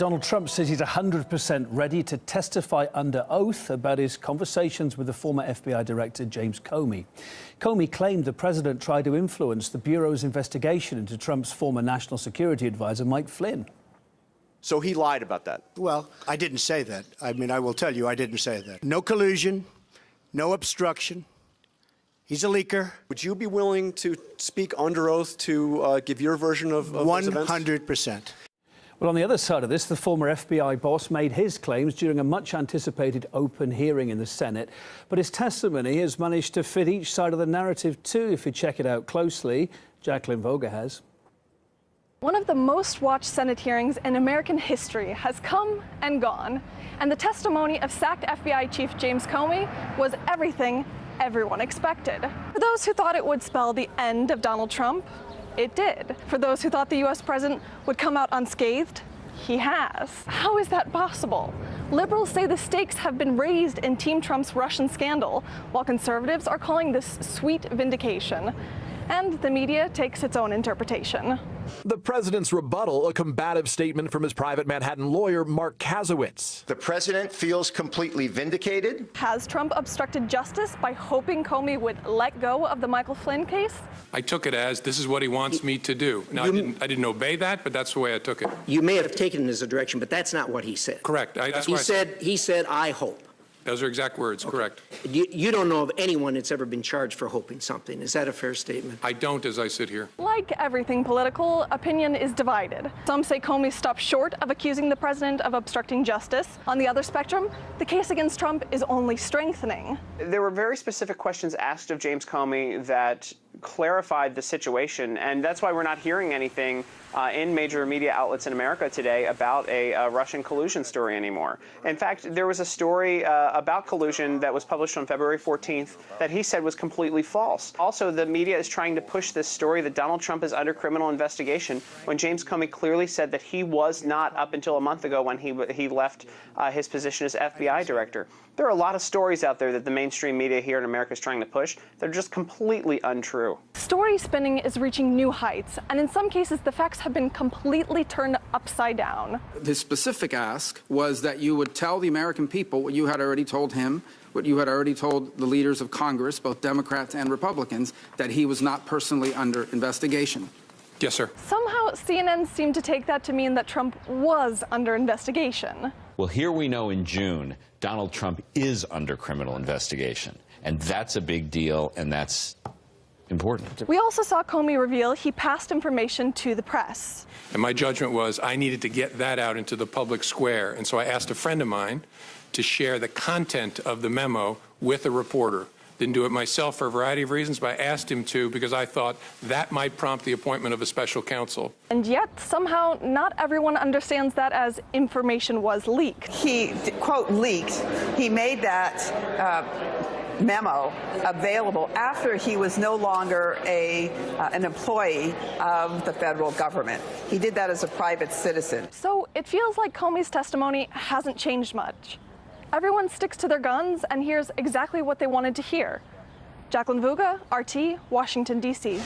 Donald Trump says he's 100% ready to testify under oath about his conversations with the former FBI director, James Comey. Comey claimed the president tried to influence the Bureau's investigation into Trump's former national security advisor, Mike Flynn. So he lied about that? Well, I didn't say that. I mean, I will tell you, I didn't say that. No collusion, no obstruction. He's a leaker. Would you be willing to speak under oath to give your version of those events? 100%. Well, on the other side of this, the former FBI boss made his claims during a much-anticipated open hearing in the Senate. But his testimony has managed to fit each side of the narrative too, if you check it out closely. Jacqueline Voga has. One of the most watched Senate hearings in American history has come and gone. And the testimony of sacked FBI Chief James Comey was everything everyone expected. For those who thought it would spell the end of Donald Trump, it did. For those who thought the U.S. president would come out unscathed, he has. How is that possible? Liberals say the stakes have been raised in Team Trump's Russian scandal, while conservatives are calling this sweet vindication. And the media takes its own interpretation. The president's rebuttal, a combative statement from his private Manhattan lawyer, Mark Kazowitz. The president feels completely vindicated. Has Trump obstructed justice by hoping Comey would let go of the Michael Flynn case? I took it as this is what he wants me to do. Now, I didn't obey that, but that's the way I took it. You may have taken it as a direction, but that's not what he said. Correct. He said, I hope. Those are exact words, okay. Correct. You don't know of anyone that's ever been charged for hoping something. Is that a fair statement? I don't, as I sit here. Like everything political, opinion is divided. Some say Comey stopped short of accusing the president of obstructing justice. On the other spectrum, the case against Trump is only strengthening. There were very specific questions asked of James Comey that clarified the situation, and that's why we're not hearing anything in major media outlets in America today about a Russian collusion story anymore. In fact, there was a story about collusion that was published on February 14th that he said was completely false. Also, the media is trying to push this story that Donald Trump is under criminal investigation when James Comey clearly said that he was not up until a month ago when he left his position as FBI director. There are a lot of stories out there that the mainstream media here in America is trying to push that are just completely untrue. Story spinning is reaching new heights, and in some cases the facts have been completely turned upside down. His specific ask was that you would tell the American people what you had already told him, what you had already told the leaders of Congress, both Democrats and Republicans, that he was not personally under investigation. Yes, sir. Somehow CNN seemed to take that to mean that Trump was under investigation. Well, here we know in June, Donald Trump is under criminal investigation. And that's a big deal, and that's important. We also saw Comey reveal he passed information to the press. And my judgment was I needed to get that out into the public square. And so I asked a friend of mine to share the content of the memo with a reporter. Didn't do it myself for a variety of reasons, but I asked him to because I thought that might prompt the appointment of a special counsel. And yet, somehow, not everyone understands that as information was leaked. He, quote, leaked. He made that memo available after he was no longer an employee of the federal government. He did that as a private citizen. So it feels like Comey's testimony hasn't changed much. Everyone sticks to their guns and hears exactly what they wanted to hear. Jacqueline Voga, RT, Washington, D.C.